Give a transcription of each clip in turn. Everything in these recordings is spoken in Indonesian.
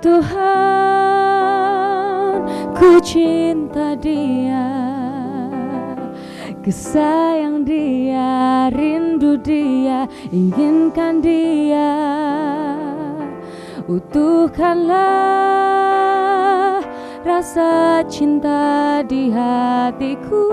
Tuhan, ku cinta dia, ku sayang dia, rindu dia, inginkan dia. Utuhkanlah rasa cinta di hatiku,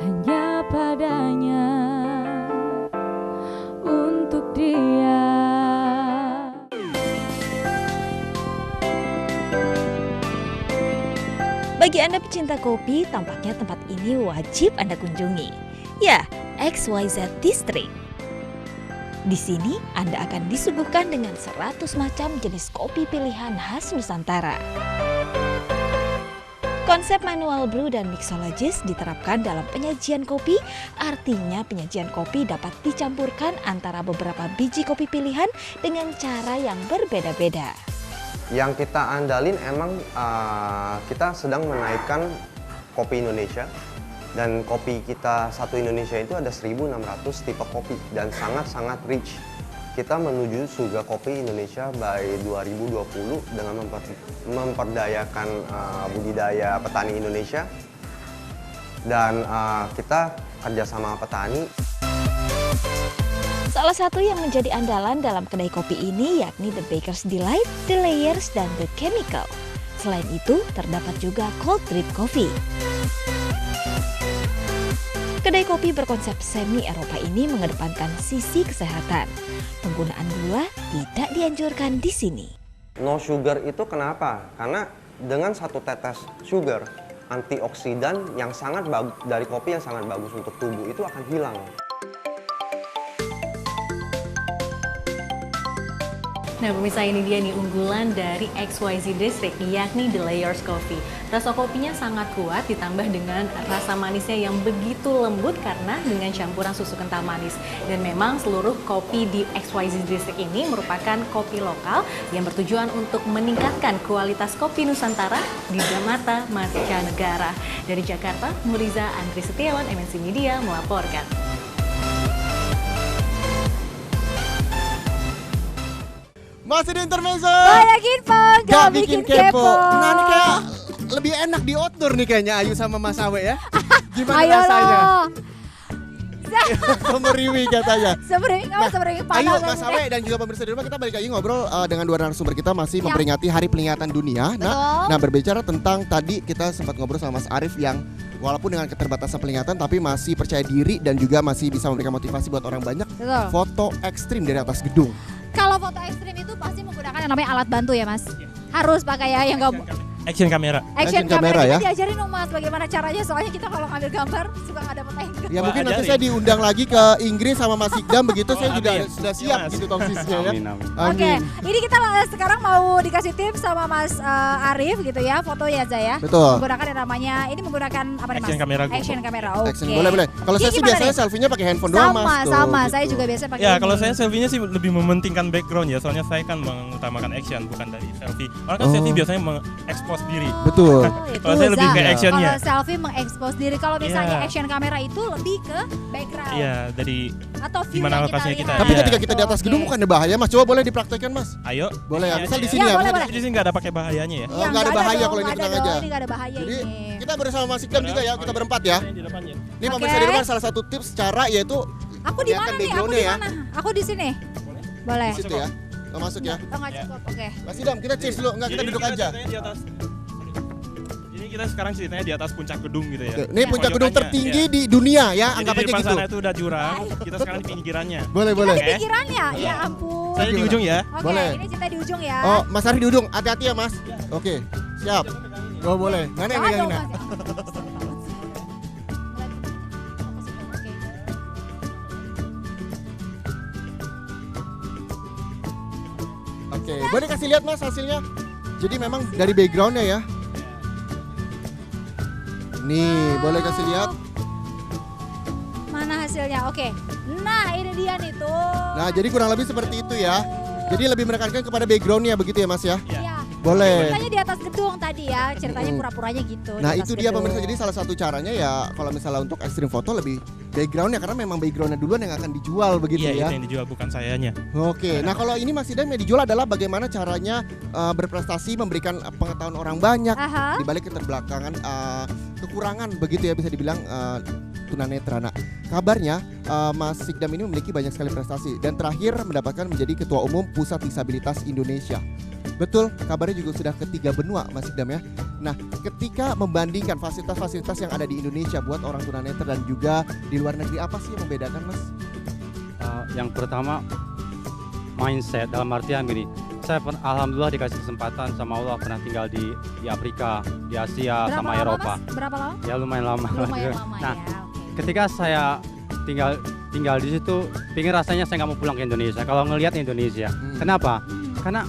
hanya padanya, untuk dia. Bagi Anda pecinta kopi, tampaknya tempat ini wajib Anda kunjungi. Ya, XYZ District. Di sini Anda akan disuguhkan dengan 100 macam jenis kopi pilihan khas Nusantara. Konsep manual brew dan mixologis diterapkan dalam penyajian kopi, artinya penyajian kopi dapat dicampurkan antara beberapa biji kopi pilihan dengan cara yang berbeda-beda. Yang kita andalin emang kita sedang menaikkan kopi Indonesia, dan kopi kita satu Indonesia itu ada 1.600 tipe kopi dan sangat-sangat rich. Kita menuju surga kopi Indonesia by 2020 dengan memperdayakan budidaya petani Indonesia, dan kita kerjasama petani. Salah satu yang menjadi andalan dalam kedai kopi ini yakni The Baker's Delight, The Layers, dan The Chemical. Selain itu, terdapat juga cold drip coffee. Kedai kopi berkonsep semi-Eropa ini mengedepankan sisi kesehatan. Penggunaan gula tidak dianjurkan di sini. No sugar itu kenapa? Karena dengan satu tetes sugar, antioksidan yang sangat bagus dari kopi yang sangat bagus untuk tubuh itu akan hilang. Nah pemirsa, ini dia nih unggulan dari XYZ District, yakni The Layers Coffee. Rasa kopinya sangat kuat ditambah dengan rasa manisnya yang begitu lembut karena dengan campuran susu kental manis. Dan memang seluruh kopi di XYZ District ini merupakan kopi lokal yang bertujuan untuk meningkatkan kualitas kopi Nusantara di mata mancanegara. Dari Jakarta, Muriza Andri Setiawan, MNC Media melaporkan. Masih di intermezzo. Banyak info, gak bikin kepo. Nah ini kayak lebih enak di outdoor nih kayaknya Ayu sama Mas Awe ya. Gimana Ayo rasanya? loh. Semeriwi katanya. Semeriwi, Ayo Mas Awe dan juga pemirsa di rumah, kita balik lagi ngobrol dengan dua narasumber kita masih memperingati Hari Peringatan Dunia. Nah berbicara tentang tadi kita sempat ngobrol sama Mas Arif yang walaupun dengan keterbatasan penglihatan tapi masih percaya diri dan juga masih bisa memberikan motivasi buat orang banyak. Betul. Foto ekstrim dari atas gedung. Kalau foto ekstrim itu pasti menggunakan yang namanya alat bantu ya Mas? Harus pakai ya yang nggak... Action kamera. Action kamera kamera ya. Kita diajarin dong Mas bagaimana caranya, soalnya kita kalau ngambil gambar suka nggak dapet angle. Ya mungkin nanti saya diundang lagi ke Inggris sama Mas Ikdam begitu saya juga sudah siap gitu tongsinya ya. Oke, ini kita sekarang mau dikasih tips sama Mas Arif gitu ya, foto ya Zaya. Betul. Menggunakan yang namanya, ini menggunakan apa nih Mas? Action kamera. Action kamera, oke. Action, boleh. Kalau saya sih biasanya selfie-nya pakai handphone doang Mas. Sama, gitu. saya juga biasa pakai Ya ini. kalau saya selfie-nya sih lebih mementingkan background ya, soalnya saya kan mengutamakan action bukan dari selfie. Orang kan selfie biasanya mengekspos diri. Betul. Kalau saya lebih ke actionnya. Kalau selfie mengekspos diri, kalau misalnya Iya. action kamera itu lebih ke background. Iya, dari Atau view gimana yang lokasinya kita. lihat. Tapi Iya. ketika kita di atas gedung bukan ada bahaya Mas. Coba boleh dipraktekkan Mas. ayo. Boleh ya. Iya, Misal di iya. sini Iya, ya. boleh, misal- boleh. Di sini nggak ada pakai bahayanya ya. Oh, nggak ada bahaya kalau ini nggak ada tenang dong, aja. Ini nggak ada bahaya Jadi ini. kita bersama Mas Ikdam juga ya, kita berempat ya. Di depannya. Ini Oke. pemirsa di rumah salah satu tips cara yaitu Aku di mana lihatkan nih? Aku background-nya di ya. mana? Aku di sini. Boleh. Di situ ya. Nggak masuk ya. Oh, nggak cukup. Oke. Mas Ikdam, kita cheers dulu. Enggak, kita Jadi duduk aja. ceritanya di atas. Ini kita sekarang ceritanya di atas puncak gedung gitu ya. Oke, ini puncak gedung Pojokannya, tertinggi iya. di dunia ya, Jadi anggap di aja depan gitu. sana itu udah jurang, kita sekarang di pinggirannya. Boleh, boleh. Di pikirannya, ya ampun. Saya di ujung ya. Oke, Boleh. ini kita di ujung ya. Oh, Mas Arif di ujung. Hati-hati ya, Mas. Oke, siap. Oh, boleh. Mana yang Jangan megangin? dong, Nak? Mas. Oke, boleh kasih lihat Mas hasilnya. Jadi memang dari backgroundnya ya. Nih, boleh kasih lihat. Mana hasilnya? Oke. Nah, ini dia nih tuh. Nah, jadi kurang lebih seperti itu ya. Jadi lebih menekankan kepada backgroundnya begitu ya Mas ya. Iya. Boleh. Ceritanya di atas gedung tadi ya, ceritanya pura-puranya gitu. Nah di atas itu dia gedung. pemirsa, jadi salah satu caranya ya kalau misalnya untuk ekstrim foto lebih backgroundnya, karena memang backgroundnya duluan yang akan dijual begitu Iya, ya. itu yang dijual bukan sayanya. Oke, nah kalau ini Mas Idam yang dijual adalah bagaimana caranya berprestasi, memberikan pengetahuan orang banyak Aha. di balik keterbelakangan, kekurangan begitu ya bisa dibilang tunanetra. Nah kabarnya Mas Sikdam ini memiliki banyak sekali prestasi dan terakhir mendapatkan menjadi Ketua Umum Pusat Disabilitas Indonesia. Betul, kabarnya juga sudah ketiga benua Mas Sikdam ya. Nah ketika membandingkan fasilitas-fasilitas yang ada di Indonesia buat orang tunanetra dan juga di luar negeri, apa sih yang membedakan Mas? Yang pertama mindset, dalam artian gini, saya alhamdulillah dikasih kesempatan sama Allah pernah tinggal di Afrika, di Asia, Berapa sama lama, Eropa. Mas? Berapa lama? Ya lumayan lama. Lumayan lama Nah, ya. Oke. ketika saya tinggal di situ, pingin rasanya saya nggak mau pulang ke Indonesia. Kalau ngelihat Indonesia, kenapa? Karena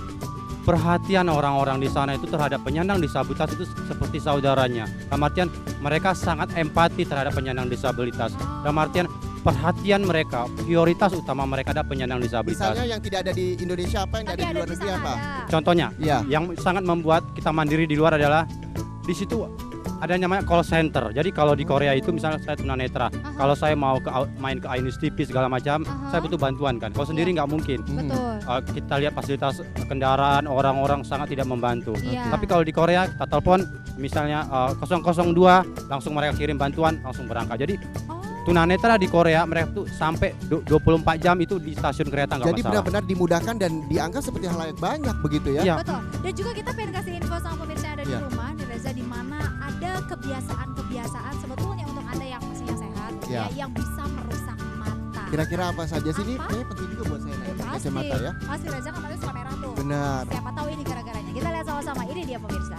perhatian orang-orang di sana itu terhadap penyandang disabilitas itu seperti saudaranya. Dalam artian mereka sangat empati terhadap penyandang disabilitas. Dalam artian perhatian mereka, prioritas utama mereka adalah penyandang disabilitas. Misalnya yang tidak ada di Indonesia apa, yang Tapi ada di luar di negeri sana apa? ada. Contohnya, Iya. yang sangat membuat kita mandiri di luar adalah di situ ada yang namanya call center. Jadi kalau di Korea itu misalnya saya tunanetra, kalau saya mau main ke Ainis TV segala macam, saya butuh bantuan kan. Kalau sendiri nggak mungkin. Betul. Kita lihat fasilitas kendaraan, orang-orang sangat tidak membantu. Iya. Tapi kalau di Korea kita telepon misalnya 002, langsung mereka kirim bantuan, langsung berangkat. Jadi tunanetra di Korea mereka tuh sampai 24 jam itu di stasiun kereta nggak Jadi masalah. benar-benar dimudahkan dan dianggap seperti hal yang banyak begitu ya. Iya. Betul. Dan juga kita pengen kasih info sama pemirsa yang ada di Iya. rumah, nih Reza, di mana ada kebiasaan-kebiasaan sebetulnya untuk Anda yang pastinya sehat, Iya. ya, yang bisa merusak mata. Kira-kira apa saja sih ini? Apa? Kayaknya penting juga buat saya nanya Pasti, kacamata ya. pasti Reza kan matanya suka merah tuh. Benar. Siapa tahu ini gara-garanya. Kita lihat sama-sama. Ini dia pemirsa.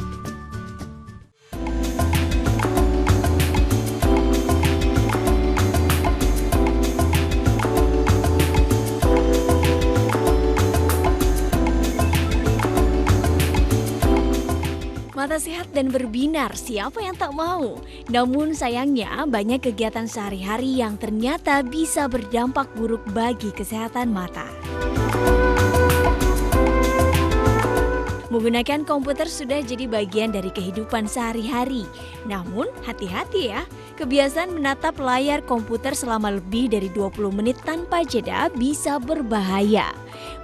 Mata sehat dan berbinar, siapa yang tak mau? Namun sayangnya banyak kegiatan sehari-hari yang ternyata bisa berdampak buruk bagi kesehatan mata. Menggunakan komputer sudah jadi bagian dari kehidupan sehari-hari. Namun hati-hati ya, kebiasaan menatap layar komputer selama lebih dari 20 menit tanpa jeda bisa berbahaya.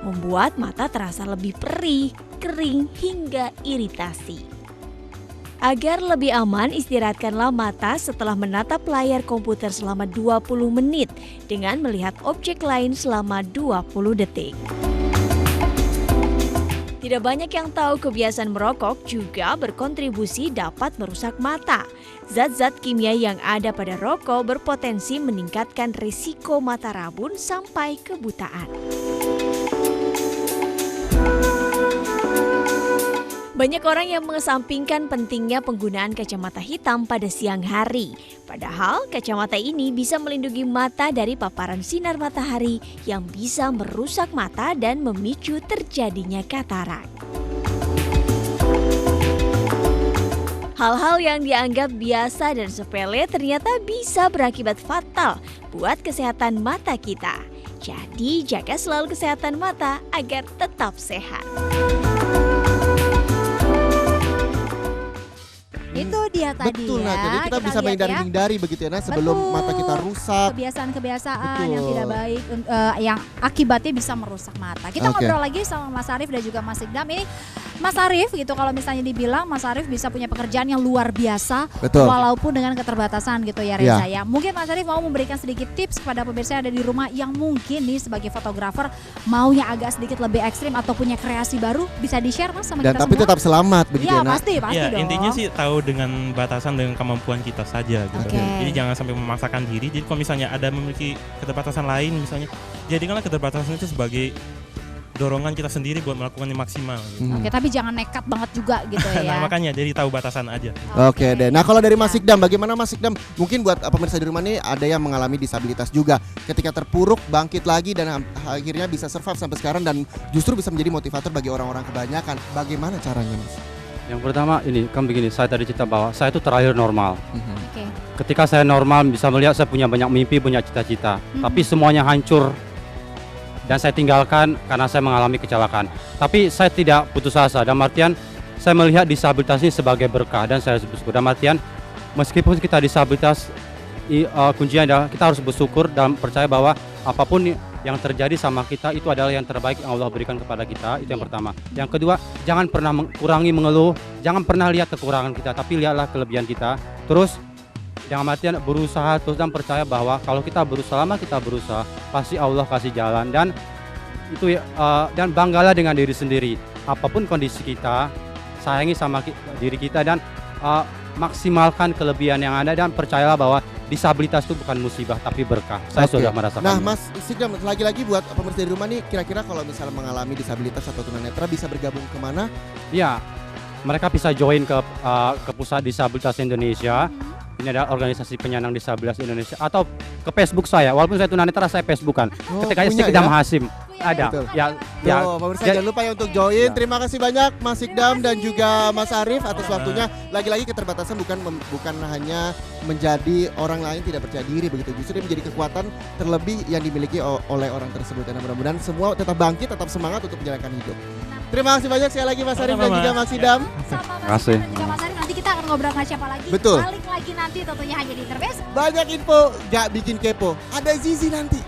Membuat mata terasa lebih perih, kering, hingga iritasi. Agar lebih aman, istirahatkanlah mata setelah menatap layar komputer selama 20 menit dengan melihat objek lain selama 20 detik. Tidak banyak yang tahu kebiasaan merokok juga berkontribusi dapat merusak mata. Zat-zat kimia yang ada pada rokok berpotensi meningkatkan risiko mata rabun sampai kebutaan. Banyak orang yang mengesampingkan pentingnya penggunaan kacamata hitam pada siang hari. Padahal kacamata ini bisa melindungi mata dari paparan sinar matahari yang bisa merusak mata dan memicu terjadinya katarak. Hal-hal yang dianggap biasa dan sepele ternyata bisa berakibat fatal buat kesehatan mata kita. Jadi jaga selalu kesehatan mata agar tetap sehat. Itu dia tadi Betul, ya. nah jadi kita bisa lihat ya. menghindari begitu ya, nah sebelum Betul. mata kita rusak. Kebiasaan-kebiasaan yang Betul. tidak baik, yang akibatnya bisa merusak mata. Kita Oke. ngobrol lagi sama Mas Arif dan juga Mas Sikdam. Ini Mas Arif gitu, kalau misalnya dibilang Mas Arif bisa punya pekerjaan yang luar biasa, Betul. walaupun dengan keterbatasan gitu ya Reza ya. Mungkin Mas Arif mau memberikan sedikit tips kepada pemirsa yang ada di rumah yang mungkin nih sebagai fotografer maunya agak sedikit lebih ekstrim atau punya kreasi baru, bisa di-share Mas sama Dan kita tapi semua? tetap selamat begitu Iya ya. Nah, pasti Ya dong. intinya sih tahu dengan batasan dengan kemampuan kita saja gitu. Oke. Jadi jangan sampai memaksakan diri. Jadi kalau misalnya ada memiliki keterbatasan lain misalnya, jadikanlah keterbatasan itu sebagai dorongan kita sendiri buat melakukan yang maksimal gitu. Oke, tapi jangan nekat banget juga gitu ya. Nah makanya jadi tahu batasan aja. Oke deh. Nah kalau dari Mas Sikdam, bagaimana Mas Sikdam? Mungkin buat pemirsa di rumah nih ada yang mengalami disabilitas juga. Ketika terpuruk, bangkit lagi dan akhirnya bisa survive sampai sekarang dan justru bisa menjadi motivator bagi orang-orang kebanyakan. Bagaimana caranya Mas? Yang pertama ini kan begini, saya tadi cerita bahwa saya itu terlahir normal. Oke. Ketika saya normal bisa melihat saya punya banyak mimpi, punya cita-cita. Tapi semuanya hancur dan saya tinggalkan karena saya mengalami kecelakaan. Tapi saya tidak putus asa, dalam artian saya melihat disabilitas ini sebagai berkah dan saya bersyukur. Dalam artian meskipun kita disabilitas, kuncinya adalah kita harus bersyukur dan percaya bahwa apapun yang terjadi sama kita itu adalah yang terbaik yang Allah berikan kepada kita. Itu yang pertama. Yang kedua, jangan pernah kurangi mengeluh, jangan pernah lihat kekurangan kita, tapi lihatlah kelebihan kita. Terus yang artian berusaha terus dan percaya bahwa kalau kita berusaha, pasti Allah kasih jalan. Dan itu dan banggalah dengan diri sendiri. Apapun kondisi kita, sayangi sama diri kita dan maksimalkan kelebihan yang ada dan percayalah bahwa disabilitas itu bukan musibah tapi berkah. Saya sudah merasakan. Nah, Mas Sigdam, lagi-lagi buat pemirsa di rumah nih, kira-kira kalau misalnya mengalami disabilitas atau tunanetra bisa bergabung kemana? Ya, mereka bisa join ke Pusat Disabilitas Indonesia. Ini adalah organisasi penyandang disabilitas Indonesia, atau ke Facebook saya. Walaupun saya tunanetra, saya Facebookan. Ketika Sigdam Hasim ada. Betul. Ya, pemirsa jangan lupa ya untuk join. Terima kasih banyak Mas Sigdam dan juga Mas Arif atas waktunya. Lagi-lagi keterbatasan bukan hanya menjadi orang lain tidak percaya diri begitu, justru menjadi kekuatan terlebih yang dimiliki oleh orang tersebut. Dan mudah-mudahan semua tetap bangkit, tetap semangat untuk menjalankan hidup. Terima kasih banyak sekali lagi Mas Arif dan juga Mas Sigdam. Terima kasih. Dan juga Mas Arif, nanti kita akan ngobrol sama siapa lagi. Betul. Balik lagi nanti tentunya hanya di Interbase. Banyak info, gak bikin kepo. Ada Zizi nanti.